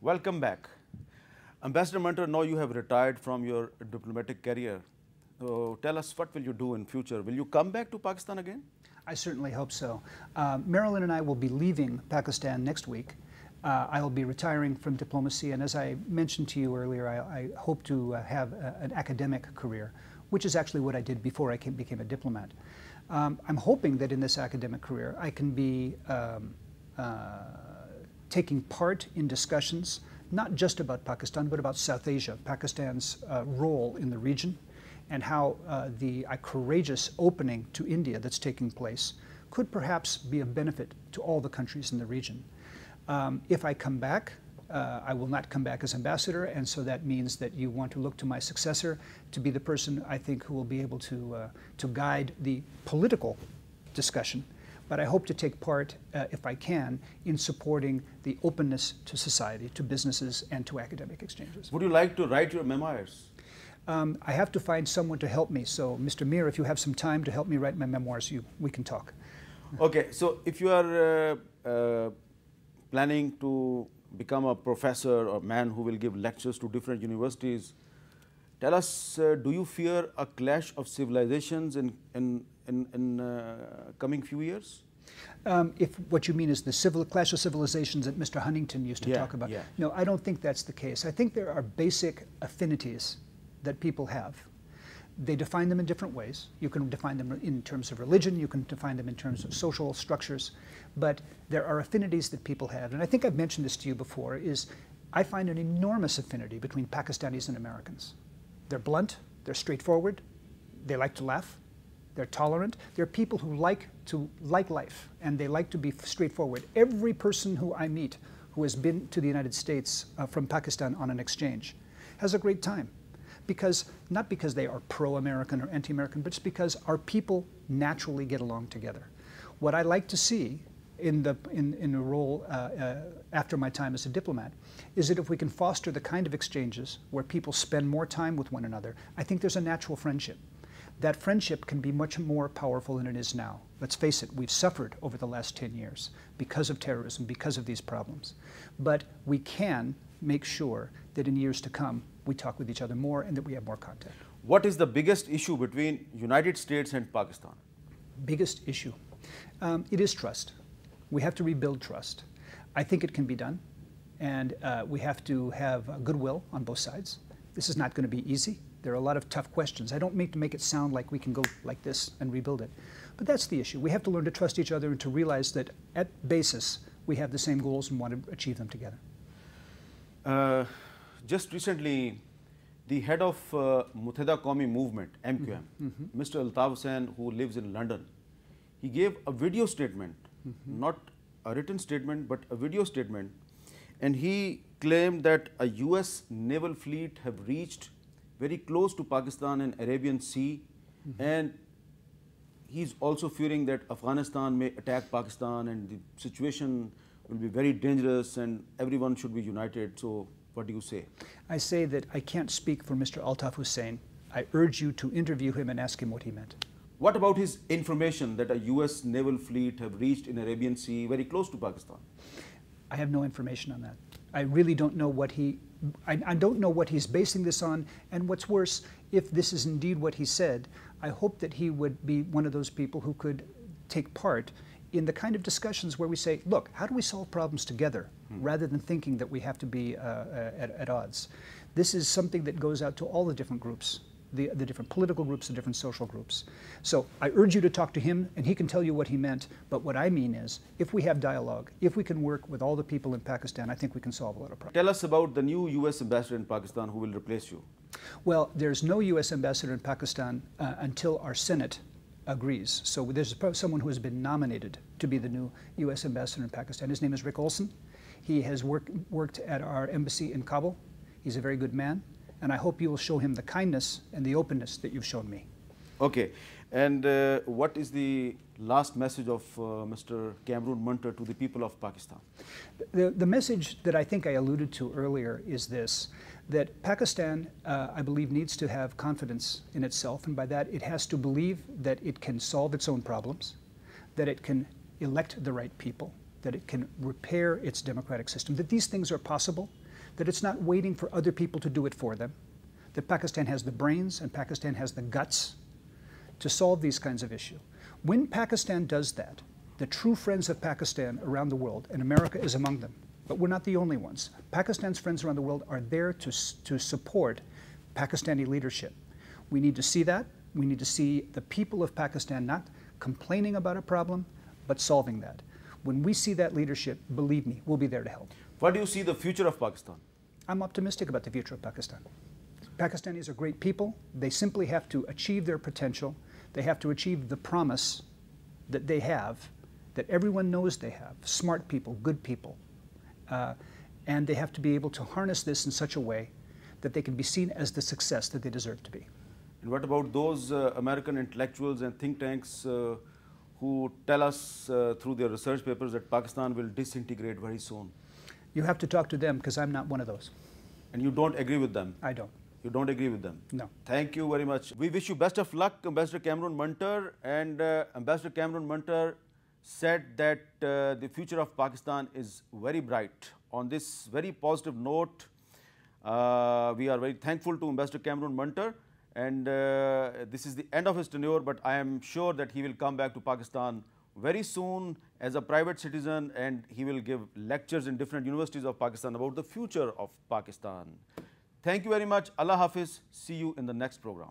Welcome back. Ambassador Munter, now you have retired from your diplomatic career. So tell us, what will you do in future? Will you come back to Pakistan again? I certainly hope so. Marilyn and I will be leaving Pakistan next week. I will be retiring from diplomacy, and as I mentioned to you earlier, I hope to have an academic career, which is actually what I did before I became a diplomat. I'm hoping that in this academic career I can be taking part in discussions, not just about Pakistan, but about South Asia, Pakistan's role in the region, and how the courageous opening to India that's taking place could perhaps be of benefit to all the countries in the region. If I come back, I will not come back as ambassador, and so that means that you want to look to my successor to be the person I think who will be able to guide the political discussion. But I hope to take part, if I can, in supporting the openness to society, to businesses, and to academic exchanges. Would you like to write your memoirs? I have to find someone to help me. So, Mr. Mir, if you have some time to help me write my memoirs, we can talk. Okay, so if you are planning to become a professor or man who will give lectures to different universities, tell us, do you fear a clash of civilizations in coming few years? If what you mean is the clash of civilizations that Mr. Huntington used to talk about. Yeah. No, I don't think that's the case. I think there are basic affinities that people have. They define them in different ways. You can define them in terms of religion, you can define them in terms of social structures, but there are affinities that people have. And I think I've mentioned this to you before, is I find an enormous affinity between Pakistanis and Americans. They're blunt, they're straightforward, they like to laugh, they're tolerant. They're people who like life, and they like to be straightforward. Every person who I meet who has been to the United States from Pakistan on an exchange has a great time. Not because they are pro-American or anti-American, but it's because our people naturally get along together. What I like to see in a role after my time as a diplomat is that if we can foster the kind of exchanges where people spend more time with one another, I think there's a natural friendship. That friendship can be much more powerful than it is now. Let's face it, we've suffered over the last 10 years because of terrorism, because of these problems. But we can make sure that in years to come, we talk with each other more and that we have more contact. What is the biggest issue between United States and Pakistan? Biggest issue? It is trust. We have to rebuild trust. I think it can be done, and we have to have goodwill on both sides. This is not going to be easy. There are a lot of tough questions. I don't mean to make it sound like we can go like this and rebuild it. But that's the issue. We have to learn to trust each other and to realize that at basis, we have the same goals and want to achieve them together. Just recently, the head of Muttahida Qawmi Movement, MQM, Mr. Altaf Hussain, who lives in London, he gave a video statement, not a written statement, but a video statement, and he claimed that a US naval fleet have reached very close to Pakistan and Arabian Sea, and he's also fearing that Afghanistan may attack Pakistan and the situation will be very dangerous and everyone should be united. So what do you say? I say that I can't speak for Mr. Altaf Hussain. I urge you to interview him and ask him what he meant. What about his information that a US naval fleet have reached in Arabian Sea very close to Pakistan? I have no information on that. I really don't know what I don't know what he's basing this on, and what's worse, if this is indeed what he said, I hope that he would be one of those people who could take part in the kind of discussions where we say, look, how do we solve problems together, rather than thinking that we have to be at odds. This is something that goes out to all the different groups, the different political groups, the different social groups. So I urge you to talk to him, and he can tell you what he meant, but what I mean is, if we have dialogue, if we can work with all the people in Pakistan, I think we can solve a lot of problems. Tell us about the new US ambassador in Pakistan who will replace you. Well, there's no US ambassador in Pakistan until our Senate agrees. So there's someone who has been nominated to be the new US ambassador in Pakistan. His name is Rick Olson. He has worked at our embassy in Kabul. He's a very good man, and I hope you will show him the kindness and the openness that you've shown me. Okay, and what is the last message of Mr. Cameron Munter to the people of Pakistan? The message that I think I alluded to earlier is this, that Pakistan, I believe, needs to have confidence in itself, and by that it has to believe that it can solve its own problems, that it can elect the right people, that it can repair its democratic system, that these things are possible, that it's not waiting for other people to do it for them, that Pakistan has the brains and Pakistan has the guts to solve these kinds of issues. When Pakistan does that, the true friends of Pakistan around the world, and America is among them, but we're not the only ones. Pakistan's friends around the world are there to support Pakistani leadership. We need to see that. We need to see the people of Pakistan not complaining about a problem, but solving that. When we see that leadership, believe me, we'll be there to help. What do you see the future of Pakistan? I'm optimistic about the future of Pakistan. Pakistanis are great people. They simply have to achieve their potential. They have to achieve the promise that they have, that everyone knows they have, smart people, good people. And they have to be able to harness this in such a way that they can be seen as the success that they deserve to be. And what about those American intellectuals and think tanks who tell us through their research papers that Pakistan will disintegrate very soon? You have to talk to them because I'm not one of those. And you don't agree with them? I don't. You don't agree with them? No. Thank you very much. We wish you best of luck, Ambassador Cameron Munter. And Ambassador Cameron Munter said that the future of Pakistan is very bright. On this very positive note, we are very thankful to Ambassador Cameron Munter. And this is the end of his tenure, but I am sure that he will come back to Pakistan very soon as a private citizen, and he will give lectures in different universities of Pakistan about the future of Pakistan. Thank you very much. Allah Hafiz. See you in the next program.